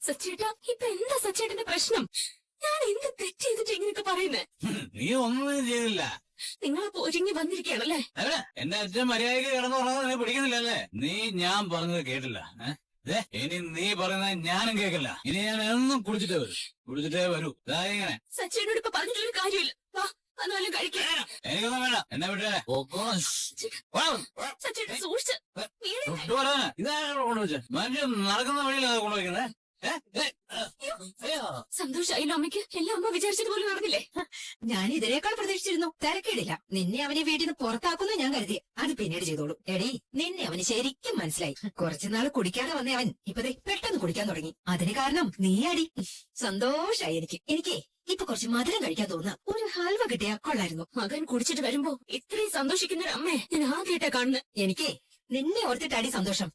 സച്ചേട്ടാ ഇപ്പൊ എന്താ സച്ചേട്ടന്റെ പ്രശ്നം? ഞാൻ എന്ത് തെറ്റ് ചെയ്തിട്ട് ഇങ്ങനെയൊക്കെ പറയുന്നേ? നീ ഒന്നും ചെയ്തില്ല. നിങ്ങളപ്പോ ഒരുങ്ങി വന്നിരിക്കുകയാണല്ലേ? അല്ല, എന്റെ അച്ഛൻ മര്യാദയ്ക്ക് കിടന്നു പറഞ്ഞത് നീ പിടിക്കുന്നില്ലല്ലേ? നീ ഞാൻ പറഞ്ഞത് കേട്ടില്ല. ഇനി നീ പറയുന്നത് ഞാനും കേൾക്കില്ല. ഇനി ഞാൻ എന്നും കുടിച്ചിട്ടേ വരൂ. ഇങ്ങനെ സച്ചേട്ടനോട് ഇപ്പൊ പറഞ്ഞിട്ടൊരു കാര്യമില്ല. വാ എന്നാലും കഴിക്കാം. എനിക്കൊന്നും വേണ്ട, എന്നെ വിട്ടേ. സച്ചേട്ടൻ സൂക്ഷിച്ച്. ഇതാണ് കൊണ്ടുവച്ചത്. മനുഷ്യൻ നടക്കുന്ന വഴിയിലാണ് കൊണ്ടുവയ്ക്കുന്നത്. സന്തോഷായില്ലോ അമ്മയ്ക്ക്? എല്ലാം അമ്മ വിചാരിച്ചതുപോലെ നടന്നില്ലേ? ഞാൻ ഇതിനേക്കാൾ പ്രതീക്ഷിച്ചിരുന്നു. തിരക്കേടില്ല. നിന്നെ അവനെ വീട്ടിൽ നിന്ന് പുറത്താക്കുന്നു ഞാൻ കരുതി. അത് പിന്നീട് ചെയ്തോളൂ. എടീ, നിന്നെ അവന് ശരിക്കും മനസ്സിലായി. കുറച്ചുനാൾ കുടിക്കാതെ വന്ന അവൻ ഇപ്പതേ പെട്ടെന്ന് കുടിക്കാൻ തുടങ്ങി. അതിന് കാരണം നീ അടി. സന്തോഷായി എനിക്ക് ഇപ്പൊ കുറച്ച് മധുരം കഴിക്കാൻ തോന്നുക. ഒരു ഹൽവ കിട്ടിയാ കൊള്ളായിരുന്നു. മകൻ കുടിച്ചിട്ട് വരുമ്പോ ഇത്രയും സന്തോഷിക്കുന്ന ഒരു അമ്മയെ ഞാൻ ആദ്യമായിട്ടാ കാണുന്നത്. എനിക്ക് നിന്നെ ഓർത്തിട്ട് അടി സന്തോഷം.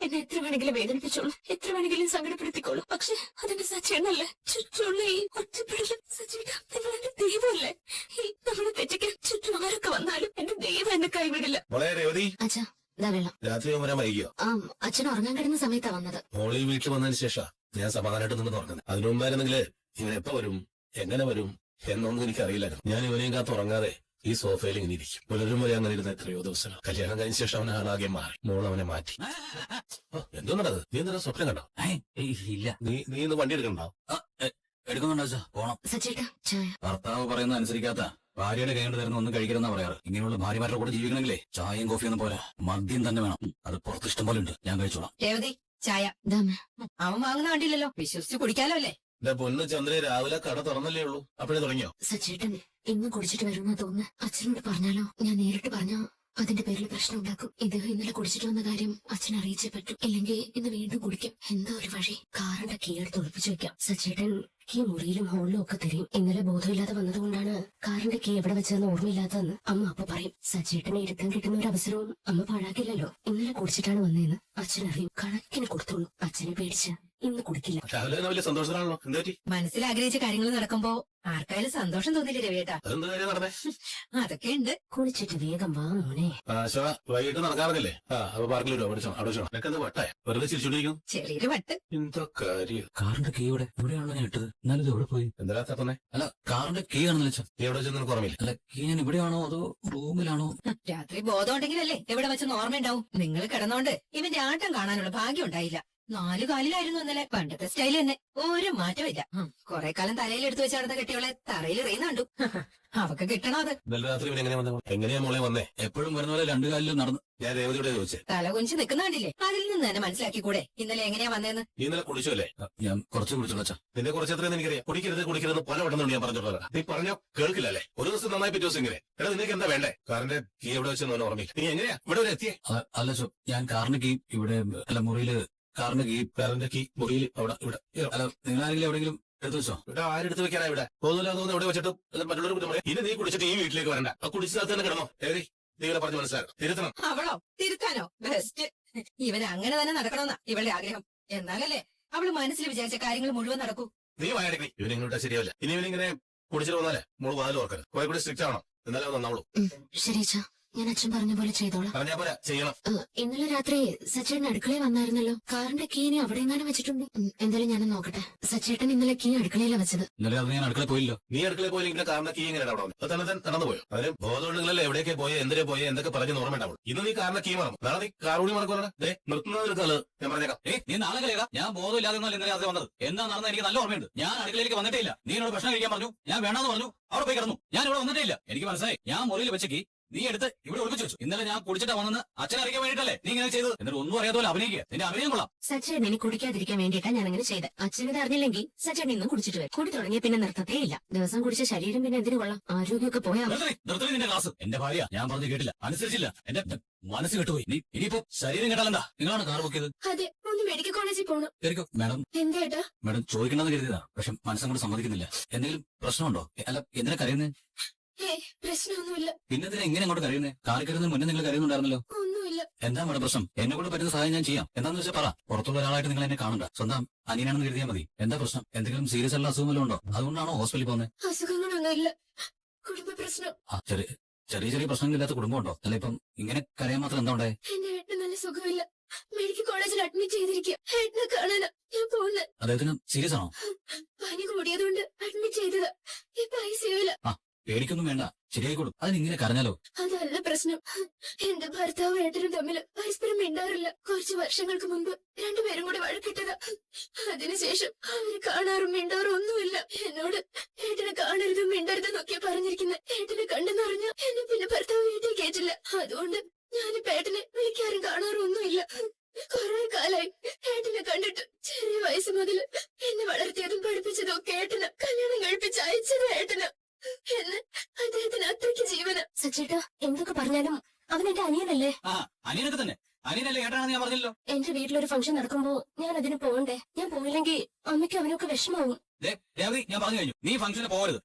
എന്നെ എത്ര വേണമെങ്കിലും വേദനിപ്പിച്ചോളൂ, എത്ര വേണമെങ്കിലും സങ്കടപ്പെടുത്തിക്കോളൂ. പക്ഷെ അതിന്റെ സച്ചേട്ടനല്ലേ? ചുറ്റുമുള്ള ഈ ഒറ്റപ്പെടലും. സച്ചേട്ടാ, നിങ്ങൾ എന്റെ ദൈവമല്ലേ? ഈ നമ്മളെ തെറ്റിക്കാൻ ചുറ്റും ആരൊക്കെ വന്നാലും എന്റെ ദൈവം എന്നെ കൈവിടില്ല. അച്ഛാ, ഇതാ വെള്ളം. രാത്രി വരാൻ വൈകിയോ? അച്ഛൻ ഉറങ്ങാൻ കിടന്ന സമയത്താ വന്നത്. മോളി വീട്ടിൽ വന്നതിന് ശേഷം ഞാൻ സമാധാനമായിട്ട് നിന്ന് തുറക്കുന്നത്. അതിനു മുമ്പായിരുന്നെങ്കില് ഇവൻ എപ്പോ വരും, എങ്ങനെ വരും എന്നൊന്നും എനിക്കറിയില്ലായിരുന്നു. ഞാൻ ഇവനെയും കാത്ത് ഉറങ്ങാതെ ഈ സോഫയിൽ ഇങ്ങനെ ഇരിക്കും. പുലരും വരെ അങ്ങനെ ഇരുന്ന എത്രയോ ദിവസം. കല്യാണം കഴിഞ്ഞ ശേഷം അവനെ ആളാകെ മാറി. മോൾ അവനെ മാറ്റി. എന്തോന്നടത്? നീ എന്താ സ്വപ്നം കണ്ടോ? ഇല്ല. നീ ഇന്ന് വണ്ടി എടുക്കണ്ടോ? എടുക്കുന്നുണ്ടോ? പോണം. സച്ചേട്ടാ, ചായ. ഭർത്താവ് പറയുന്ന അനുസരിക്കാത്ത ഭാര്യയുടെ കൈകൊണ്ട് തരുന്ന ഒന്നും കഴിക്കരുതെന്നാ പറയാറ്. ഇങ്ങനെയുള്ള ഭാര്യമാരുടെ കൂടെ ജീവിക്കണമെങ്കിലേ ചായയും കോഫിയൊന്നും പോരാ, മദ്യം തന്നെ വേണം. അത് പുറത്ത് ഇഷ്ടം പോലെ ഉണ്ട്, ഞാൻ കഴിച്ചോളാം. രേവതി, ചായ. അവൻ വാങ്ങുന്ന കണ്ടില്ലല്ലോ, വിശ്വസിച്ച് കുടിക്കാലോ അല്ലേ? എന്റെ പൊന്ന് ചന്ദ്ര, രാവിലെ കട തുറന്നല്ലേ ഉള്ളൂ, അപ്പഴേ തുടങ്ങിയോ? സച്ചേട്ടൻ ഇന്ന് കുടിച്ചിട്ട് വരുന്ന തോന്നുന്നു. അച്ഛനോട് പറഞ്ഞാലോ? ഞാൻ നേരിട്ട് പറഞ്ഞോ അതിന്റെ പേരിൽ പ്രശ്നം ഉണ്ടാക്കും. ഇദ്ദേഹം ഇന്നലെ കുടിച്ചിട്ട് വന്ന കാര്യം അച്ഛൻ അറിയിച്ചേ പറ്റൂ. ഇല്ലെങ്കിൽ ഇന്ന് വീണ്ടും കുടിക്കും. എന്താ ഒരു വഴി? കാറിന്റെ കീ എടുത്ത് ഒളിപ്പിച്ചു വെക്കാം. സച്ചേട്ടൻ കീ മുറിയിലും ഹോളിലും ഒക്കെ തരും. ഇന്നലെ ബോധമില്ലാതെ വന്നതുകൊണ്ടാണ് കാറിന്റെ കീ എവിടെ വെച്ചതെന്ന് ഓർമ്മയില്ലാത്തതെന്ന് അമ്മ അപ്പൊ പറയും. സച്ചേട്ടനെ ഇരുത്താൻ കിട്ടുന്ന ഒരു അവസരവും അമ്മ പാഴാക്കില്ലല്ലോ. ഇന്നലെ കുടിച്ചിട്ടാണ് വന്നതെന്ന് അച്ഛൻ അറിയും. കണക്കിന് കൊടുത്തോളൂ. അച്ഛനെ പേടിച്ച് ഇന്ന് കുടിക്കില്ല. രാവിലെ വലിയ സന്തോഷത്തിലാണല്ലോ. എന്താ മനസ്സിൽ ആഗ്രഹിച്ച കാര്യങ്ങൾ നടക്കുമ്പോ ആർക്കായാലും സന്തോഷം തോന്നില്ല രവിയേട്ടാ? അതെന്താ കാര്യം നടന്നേ? അതൊക്കെ ഉണ്ട്. കുടിച്ചിട്ട് വേഗം വാ മോനെ. വൈകിട്ട് നടക്കാറില്ലേ? അപ്പൊ പാർക്കിൽ വരുമോ? അവിടെ നിനക്കെന്താ വട്ടായ? വെറുതെ ചിരിച്ചോണ്ടിരിക്കും. ചെറിയൊരു വട്ട്. എന്താ കാര്യം? കാറിന്റെ കീ ഇവിടെയാണല്ലോ ഞാൻ ഇട്ടത്. എന്നാലും ഇത് എവിടെ പോയി? എന്താ തപ്പന്നേ? അല്ല, കാറിന്റെ കീ ആണെന്ന് വെച്ചാൽ നീ എവിടെ വെച്ചാൽ നിനക്ക് ഓർമ്മയില്ല? അല്ല, കീ ഞാൻ ഇവിടെയാണോ അതോ റൂമിലാണോ? രാത്രി ബോധം ഉണ്ടെങ്കിലല്ലേ എവിടെ വെച്ചെന്ന് ഓർമ്മയുണ്ടാവും. നിങ്ങൾ കിടന്നോണ്ട് ഇവന്റെ ആട്ടം കാണാനുള്ള ഭാഗ്യം ഉണ്ടായില്ല. 4 കാലിലായിരുന്നു ഇന്നലെ. പണ്ടത്തെ സ്റ്റൈൽ തന്നെ, ഒരു മാറ്റമില്ല. കുറെ കാലം തലയിൽ എടുത്തു വെച്ച് നടന്ന കെട്ടിയോളെ തറയിൽ എറിയുന്നുണ്ടു. അവക്ക് കിട്ടണോ അത്? ഇന്നലെ രാത്രി ഇവൻ എങ്ങനെയാ വന്നത്? എങ്ങനെയാ മോളെ വന്നേ? എപ്പോഴും വരുന്ന പോലെ 2 കാലിലും നടന്നു. ഞാൻ രേവതിയോടെ ചോദിച്ചേ. തല കുഞ്ചി നിൽക്കുന്ന കണ്ടില്ലേ? അതിൽ നിന്ന് തന്നെ മനസ്സിലാക്കിക്കൂടെ ഇന്നലെ എങ്ങനെയാ വന്നേന്ന്? നീ ഇന്നലെ കുടിച്ചല്ലേ? ഞാൻ കുറച്ച് കുടിച്ചോളാ. നിന്റെ കുറച്ച് എത്രയെന്ന് എനിക്കറിയാം. കുടിക്കരുത് പല വട്ടം ഞാൻ പറഞ്ഞോളാം. നീ പറഞ്ഞോ കേൾക്കില്ലല്ലേ? ഒരു ദിവസം നന്നായി പറ്റുമോ ഇങ്ങനെ? എടാ, നിനക്ക് എന്താ വേണ്ടേ? കാറിന്റെ കീ എവിടെ വെച്ചെന്ന് ഓർമ്മയില്ല. നീ എങ്ങനെയാ ഇവിടെ വരെ എത്തിയേ? അല്ല, ഞാൻ കാറിന്റെ കീ ഇവിടെ അല്ല മുറിയില്. കാറിന്റെ കീ മുറിയിൽ അവിടെ ഇവിടെ. അല്ല, നിങ്ങളാരെങ്കിലും എവിടെയെങ്കിലും എടുത്തു വെച്ചോ? ഇവിടെ ആരെടുത്ത് വെക്കാനാ? ഇവിടെ തോന്നില്ലാതെ എവിടെ വെച്ചിട്ട് മറ്റുള്ളവർ കുറ്റം പറയും. ഇനി നീ കുടിച്ചിട്ട് ഈ വീട്ടിലേക്ക് വരണ്ട. ആ കുടിച്ചത് തന്നെ കിടന്നോ. ഏറി നീങ്ങളെ പറഞ്ഞ് മനസ്സിലാക്കണം. തിരുത്തണം. അവളോ തിരുത്താനോ? ബെസ്റ്റ്. ഇവൻ അങ്ങനെ തന്നെ നടക്കണമെന്നാ ഇവളുടെ ആഗ്രഹം. എന്നാലല്ലേ അവള് മനസ്സിൽ വിചാരിച്ച കാര്യങ്ങൾ മുഴുവൻ നടക്കൂ. നീ വായടക്കി. ഇവനിങ്ങോട്ടാ ശരിയാവില്ല. ഇനി ഇവനിങ്ങനെ കുടിച്ചിട്ട് വന്നാലേ മോള് വാതിൽ ഓർക്കരുത്. കുറെ കൂടി സ്ട്രിക്റ്റ് ആണോ? എന്നാലും നന്നാവുള്ളൂ. ശരി അച്ഛാ, ഞാൻ അച്ഛൻ പറഞ്ഞ പോലെ ചെയ്തോളാം. പറഞ്ഞാ പോരാ, ചെയ്യണം. ഇന്നലെ രാത്രി സച്ചേട്ടൻ അടുക്കളയിൽ വന്നായിരുന്നല്ലോ. കാറിന്റെ കീ ഇനി അവിടെ എങ്ങാനും വെച്ചിട്ടുണ്ട്. എന്തായാലും ഞാനൊന്ന് നോക്കട്ടെ. സച്ചേട്ടൻ ഇന്നലെ കീ അടുക്കളയിലാണ് വെച്ചത്. ഇന്നലെ അത് ഞാൻ അടുക്കളയിൽ പോയില്ലോ. നീ അടുക്കളയിൽ പോയില്ലെങ്കിൽ കാറിന്റെ കീ എങ്ങനെ അവിടെ വന്നു? അത് തന്നെ നടന്നു പോയോ? അതിന് ബോധമുണ്ടെങ്കിലല്ലേ എവിടെയൊക്കെ പോയോ എന്തിനെ പോയോ എന്തൊക്കെ പറഞ്ഞു ഓർമ്മയുണ്ടാവുള്ളൂ. ഇന്ന് നീ കാറിന്റെ കീ മറന്നു. നാളെ നീ കാർ കൂടി മറക്കുമല്ലേ? നിർത്തുന്നതിനൊക്കെ നല്ലത്. ഞാൻ പറഞ്ഞേക്കാം. നീ നാളെ കളിയാ. ഞാൻ ബോധമില്ലാതെ ഇന്നലെ രാത്രി വന്നത്. എന്താ നടന്നത് എനിക്ക് നല്ല ഓർമ്മയുണ്ട്. ഞാൻ അടുക്കളയിലേക്ക് വന്നിട്ടേ ഇല്ല. നീ എന്നോട് ഭക്ഷണം കഴിക്കാൻ പറഞ്ഞു, ഞാൻ വേണമെന്ന് പറഞ്ഞു. അവിടെ പോയി കിടന്നു. ഞാൻ ഇവിടെ വന്നിട്ടേ ഇല്ല. എനിക്ക് മനസ്സിലായി. ഞാൻ മുറിയിൽ വെച്ചേക്ക് നീ എടുത്ത് ഇവിടെ ഒളിപ്പിച്ചു വെച്ചു. ഇന്നലെ ഞാൻ കുടിച്ചിട്ടാ വന്നെന്ന് അച്ഛനെ അറിയിക്കാൻ വേണ്ടിട്ടല്ലേ നീ ഇങ്ങനെ ചെയ്തത്? എന്നിട്ട് ഒന്നും അറിയാത്ത പോലെ അഭിനയിക്കുക. നിന്റെ അഭിനയം കൊള്ളാം. സച്ചേട്ടൻ ഇനി കുടിക്കാതിരിക്കാൻ വേണ്ടിയിട്ടാ ഞാൻ അങ്ങനെ ചെയ്ത്. അച്ഛനത് അറിഞ്ഞില്ലെങ്കിൽ സച്ചേട്ടൻ ഇന്നും കുടിച്ചിട്ട് വരും. കുടി തുടങ്ങിയ പിന്നെ നിർത്തത്തേ ഇല്ല. ദിവസം കുടിച്ച ശരീരം പിന്നെ എന്തിനു കൊള്ളാം? ആരോഗ്യമൊക്കെ പോയാ നിർത്തലി നിന്റെ ക്ലാസ്. എന്റെ ഭാര്യ ഞാൻ പറഞ്ഞു കേട്ടില്ല, അനുസരിച്ചില്ല. എന്റെ മനസ്സ് കെട്ടുപോയി. നീ ഇനിയിപ്പോ ശരീരം കേട്ടാലെന്താ? നിങ്ങളാണ് കാർ ബുക്ക് ചെയ്തത്. അതെ, ഒന്ന് മെഡിക്കൽ കോളേജിൽ പോകണം. മാഡം എന്താ മാഡം ചോദിക്കണമെന്ന് കരുതിയതാ. പക്ഷെ മനസ്സങ്ങോട്ട് സമ്മതിക്കുന്നില്ല. എന്തെങ്കിലും പ്രശ്നമുണ്ടോ? അല്ല, എന്തിനാ കരയുന്നേ? പ്രശ്നമൊന്നുമില്ല. പിന്നെന്തിനാ ഇങ്ങനെ അങ്ങോട്ട് കരയുന്നേ? കാർ കയറുന്നതിന് മുന്നേ നിങ്ങൾ കരയുന്നുണ്ടായിരുന്നല്ലോ. ഒന്നുമില്ല. എന്താ മാഡം പ്രശ്നം? എന്നെ കൊണ്ട് പറ്റുന്ന സഹായം ഞാൻ ചെയ്യാം. എന്താന്ന് വെച്ചാൽ പറ. പുറത്തുള്ള ഒരാളായിട്ട് നിങ്ങൾ എന്നെ കാണണ്ട. സ്വന്തം അനിയനാണെന്ന് കരുതിയാൽ മതി. എന്താ പ്രശ്നം? എന്തെങ്കിലും സീരിയസ് ആയിട്ടുള്ള അസുഖം വല്ലതും ഉണ്ടോ? അതുകൊണ്ടാണോ ഹോസ്പിറ്റലിൽ പോകുന്നത്? അസുഖങ്ങളൊന്നുമില്ല. കുടുംബ പ്രശ്നം. ചെറിയ ചെറിയ പ്രശ്നങ്ങളില്ലാത്ത കുടുംബം ഉണ്ടോ? അല്ല, ഇപ്പം ഇങ്ങനെ കരയാൻ മാത്രം എന്താ ഉണ്ടായേ? എന്റെ വീട്ടിൽ നല്ല സുഖമില്ല. മെഡിക്കൽ കോളേജിൽ അഡ്മിറ്റ് ചെയ്തിരിക്കുക. ഏട്ടനെ കാണാനാ ഞാൻ പോകുന്നത്. അദ്ദേഹത്തിന് സീരിയസ് ആണോ? പനി കൂടിയതുകൊണ്ട് അഡ്മിറ്റ് ചെയ്തതാ. ഇപ്പൊ ICU-ല. പേടിക്കൊന്നും വേണ്ട, ശരിയായിക്കോളും. അതിനിങ്ങനെ കരഞ്ഞാലോ? അതല്ല പ്രശ്നം. എന്റെ ഭർത്താവും ഏട്ടനും തമ്മിൽ പരസ്പരം മിണ്ടാറില്ല. കുറച്ച് വർഷങ്ങൾക്ക് മുമ്പ് രണ്ടുപേരും കൂടി വഴക്കിട്ടതാ. അതിനുശേഷം അവര് കാണാറും മിണ്ടാറും ഒന്നുമില്ല. എന്നോട് ഏട്ടനെ കാണരുതും മിണ്ടരുതെന്നൊക്കെ പറഞ്ഞിരിക്കുന്നത്. ഏട്ടനെ കണ്ടെന്ന് പറഞ്ഞ എന്നെ പിന്നെ ഭർത്താവ് വീട്ടിൽ കേട്ടില്ല. അതുകൊണ്ട് ഞാനിപ്പോ ഏട്ടനെ വിളിക്കാറും കാണാറും ഒന്നുമില്ല. കുറെ കാലായി ഏട്ടനെ കണ്ടിട്ട്. ചെറിയ വയസ്സ് മുതൽ എന്നെ വളർത്തിയതും പഠിപ്പിച്ചതും ഒക്കെ ഏട്ടന. കല്യാണം കഴിപ്പിച്ച് അയച്ചതും ഏട്ടന. എന്ന് അദ്ദേഹത്തിന് അത്രയ്ക്ക് ജീവന. സച്ചേട്ടാ, എന്തൊക്കെ പറഞ്ഞാലും അവൻ എന്റെ അനിയനല്ലേ? അനിയനൊക്കെ തന്നെ. അനിയനല്ലേ ഏട്ടാണെന്ന് ഞാൻ പറഞ്ഞല്ലോ. എന്റെ വീട്ടിലൊരു ഫംഗ്ഷൻ നടക്കുമ്പോ ഞാൻ അതിന് പോകണ്ടേ? ഞാൻ പോയില്ലെങ്കിൽ അമ്മയ്ക്ക് അവനൊക്കെ വിഷമാവും. രേവതി, ഞാൻ പറഞ്ഞു കഴിഞ്ഞു, നീ ഫംഗ്ഷന് പോകരുത്.